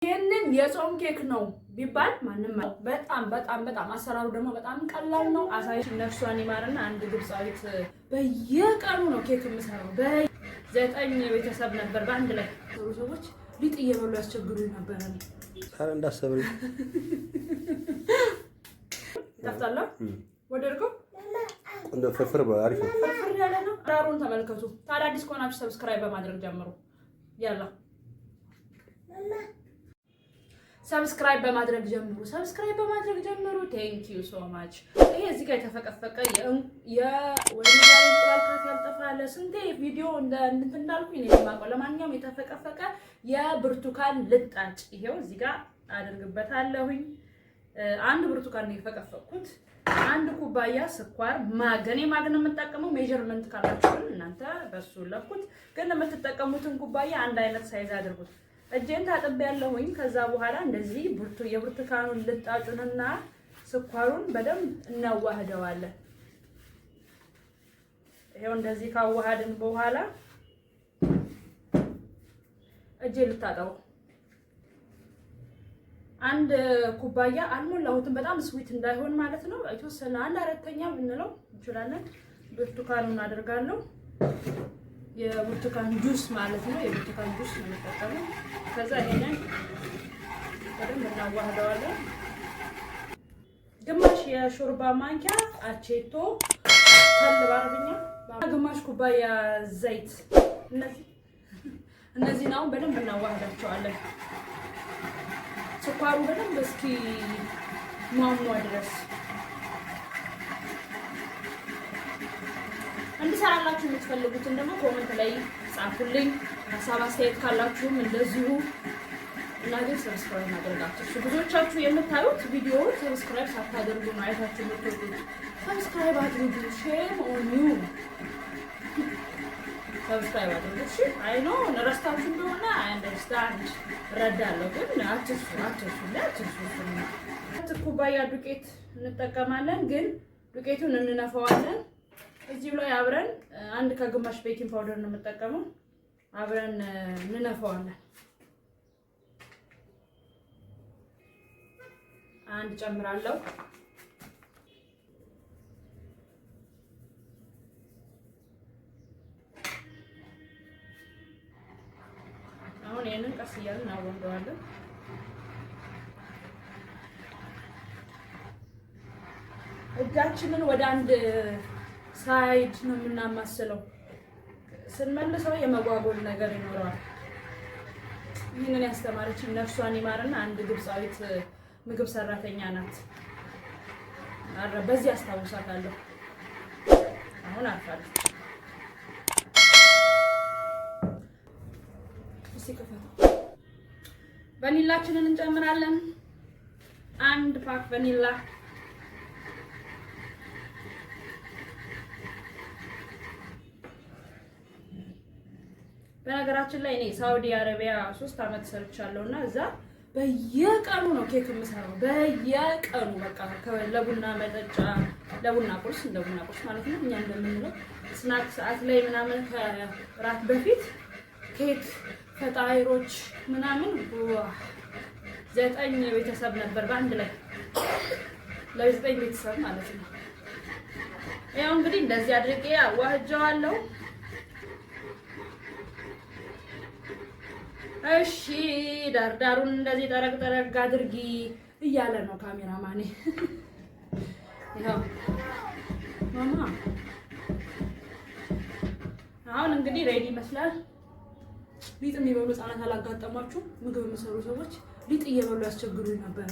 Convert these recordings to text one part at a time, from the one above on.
ይሄንን የጾም ኬክ ነው ቢባል ማንንም በጣም አሰራሩ ደግሞ በጣም ቀላል ነው። አሳይሽ ነፍሷን ይማርና አንድ ግብጻዊት በየቀኑ ነው ኬክ የምሰራው። በ9 ቤተሰብ ነበር በአንድ ላይ ሰዎች ሊጥ እየበሉ ያስቸግሩኝ ነበር። ታረ እንዳሰብሪ ታፍታላ ወደርኩ እንደ ፍርፍር በአሪፍ ነው። ፍርፍር ያለ ነው። ዳሩን ተመልከቱ። ታዲያ አዲስ ከሆናችሁ ሰብስክራይብ በማድረግ ጀምሩ። ያላ ሰብስክራይብ በማድረግ ጀምሩ። ቴንክ ዩ ሶ ማች። ይሄ እዚህ ጋር የተፈቀፈቀ የወንጀል እንቁላል ካፍ ያልጠፋለ ስንቴ ቪዲዮ እንዳልኩኝ ነው የማውቀው። ለማንኛውም የተፈቀፈቀ የብርቱካን ልጣጭ ይሄው እዚህ ጋር አደርግበታለሁኝ። አንድ ብርቱካን ነው የፈቀፈቅኩት። አንድ ኩባያ ስኳር ማገኔ ማግን የምጠቀመው ሜዠርመንት ካላችሁ እናንተ በሱ ለኩት፣ ግን የምትጠቀሙትን ኩባያ አንድ አይነት ሳይዝ አድርጉት። እጄን ታጥቤያለሁኝ። ከዛ በኋላ እንደዚህ የብርቱካኑን ልጣጩንና ስኳሩን በደንብ እናዋህደዋለን። ይሄው እንደዚህ ካዋሃድን በኋላ እጄ ልታጠበው። አንድ ኩባያ አልሞላሁትም፣ በጣም ስዊት እንዳይሆን ማለት ነው። የተወሰነ አንድ አራተኛ ብንለው እንችላለን። ብርቱካኑን አደርጋለሁ። የብርቱካን ጁስ ማለት ነው። የብርቱካን ጁስ ነው የምጠቀመው። ከዛ ይሄንን በደንብ እናዋህደዋለን። ግማሽ የሾርባ ማንኪያ አቼቶ ከል ባርብኛ፣ ግማሽ ኩባያ ዘይት። እነዚህ ነው በደንብ እናዋህዳቸዋለን። ስኳሩ በደንብ እስኪ ሟሟ ድረስ እንድሰራላችሁ የምትፈልጉትን ደግሞ ኮሜንት ላይ ጻፉልኝ። ሀሳብ አስተያየት ካላችሁም እንደዚሁ እና ግን ሰብስክራይብ ማድረጋችሁ ብዙዎቻችሁ የምታዩት ቪዲዮ ሰብስክራይብ ሳታደርጉ ነው አይታችሁ የምትወዱት። ሰብስክራይብ አድርጉ። ሼም ኦን ዩ። ሰብስክራይብ አድርጉ። እሺ አይ ኖ ረስታችሁ እንደሆነ አይ አንደርስታንድ እረዳለሁ፣ ግን አትርሱ። ኩባያ ዱቄት እንጠቀማለን፣ ግን ዱቄቱን እንነፋዋለን። እዚህ ላይ አብረን አንድ ከግማሽ ቤኪንግ ፓውደር ነው የምጠቀመው። አብረን እንነፋዋለን። አንድ ጨምራለሁ። አሁን ይሄንን ቀስ እያልን እናወርደዋለን። እጃችንን ወደ አንድ ሳይድ ነው የምናማስለው። ስንመልሰው የመጓጎል ነገር ይኖረዋል። ይህንን ያስተማረችን ነፍሷን ይማርና አንድ ግብጻዊት ምግብ ሰራተኛ ናት። በዚህ አስታውሳታለሁ። አሁን አልፋለሁ። ቫኒላችንን እንጨምራለን። አንድ ፓክ ቫኒላ። በነገራችን ላይ እኔ ሳውዲ አረቢያ 3 አመት ሰርቻለሁና እዛ በየቀኑ ነው ኬክ የምሰራው። በየቀኑ በቃ ለቡና መጠጫ፣ ለቡና ቁርስ ማለት ነው እኛ እንደምንለው ስናክ ሰዓት ላይ ምናምን ከራት በፊት ኬክ ፈጣይሮች ምናምን 9 ቤተሰብ ነበር በአንድ ላይ ለ9 ቤተሰብ ማለት ነው። ያው እንግዲህ እንደዚህ አድርጌ አዋህጀዋለሁ። እሺ ዳርዳሩን እንደዚህ ጠረግ አድርጊ እያለ ነው ካሜራማኔ። ያው ማማ አሁን እንግዲህ ሬዲ ይመስላል። ሊጥ የሚበሉ ህጻናት አላጋጠማችሁ? ምግብ የሚሰሩ ሰዎች ሊጥ እየበሉ ያስቸግሩኝ ነበር።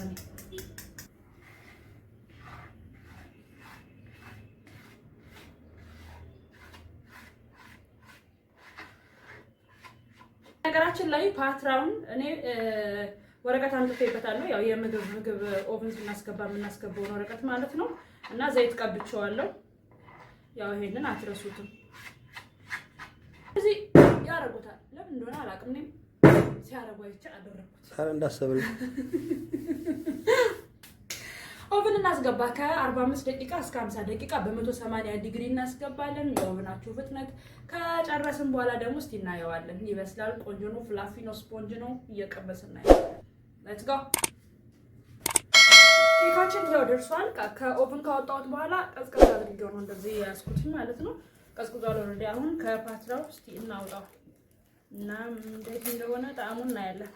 ነገራችን ላይ ፓትራውን እኔ ወረቀት አንጥፌበታለሁ። ያው የምግብ ኦቨን ስናስገባ የምናስገባውን ወረቀት ማለት ነው። እና ዘይት ቀብቼዋለሁ። ያው ይሄንን አትረሱትም። እዚህ ያረጉታል። ለምን እንደሆነ አላውቅም። እኔም ሲያረጉ አይቼ አደረኩት። ታረ እንዳሰብሪ ኦቨን እናስገባ። ከ45 ደቂቃ እስከ 50 ደቂቃ በ180 ዲግሪ እናስገባለን። የኦቨናችሁ ፍጥነት ከጨረስን በኋላ ደግሞ እስቲ እናየዋለን። ይበስላል። ቆንጆ ነው። ፍላፊ ነው። ስፖንጅ ነው። እየቀበስን እናየዋለን። ሌትስ ጎ። ኬካችን ይኸው ደርሷል። ከኦቭን ካወጣሁት በኋላ ቀዝቀዝ አድርጌው ነው እንደዚህ ያስኩት ማለት ነው። ቀዝቅዟል ኦልሬዲ። አሁን ከፓትራው እስቲ እናውጣው እና እንዴት እንደሆነ ጣዕሙን እናያለን።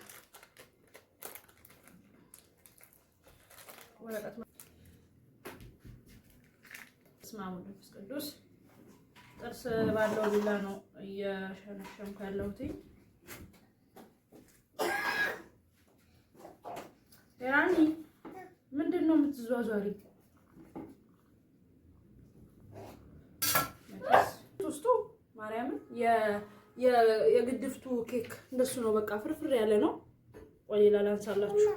ወረቀት ስማሙ መንፈስ ቅዱስ ጥርስ ባለው ቢላ ነው እየሸነሸምኩ ያለሁት። ያኒ ምንድን ነው የምትዟዟሪ? ውስጡ ማርያምን የግድፍቱ ኬክ እንደሱ ነው። በቃ ፍርፍር ያለ ነው። ቆይ ላንሳላችሁ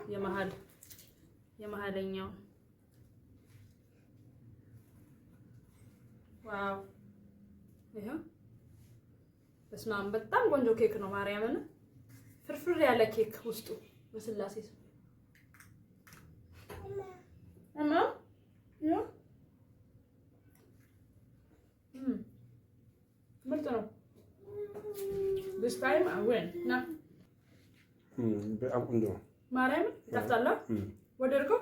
የመሀለኛው ዋው! ይሄ በስመ አብ በጣም ቆንጆ ኬክ ነው። ማርያምን ፍርፍር ያለ ኬክ ውስጡ በስላሴ ምርጥ ነው። this time I win ና በጣም ቆንጆ ነው። ማርያምን ይጣፍጣል። ወደድከው?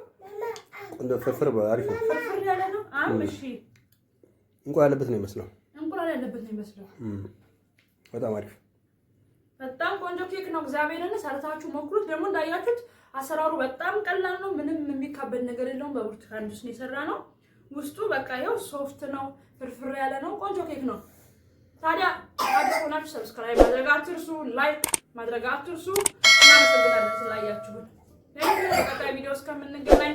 ቆንጆ ፍርፍር አሪፍ ነው። ፍርፍር ያለ ነው። እሺ እንቁላል ያለበት ነው የሚመስለው። እንቁላል ያለበት ነው የሚመስለው። በጣም አሪፍ በጣም ቆንጆ ኬክ ነው። እግዚአብሔርን ሰርታችሁ ሞክሩት። ደግሞ እንዳያችሁት አሰራሩ በጣም ቀላል ነው። ምንም የሚካበድ ነገር የለውም። በብርቱካን ጁስ ነው የሰራነው። ውስጡ በቃ ይኸው ሶፍት ነው፣ ፍርፍር ያለ ነው። ቆንጆ ኬክ ነው። ታዲያ አድርጉናችሁ ሰብስክራይብ ማድረግ አትርሱ፣ ላይክ ማድረግ አትርሱ። እናመሰግናለን ስላያችሁን። ለቀጣይ ቪዲዮ እስከምንገናኝ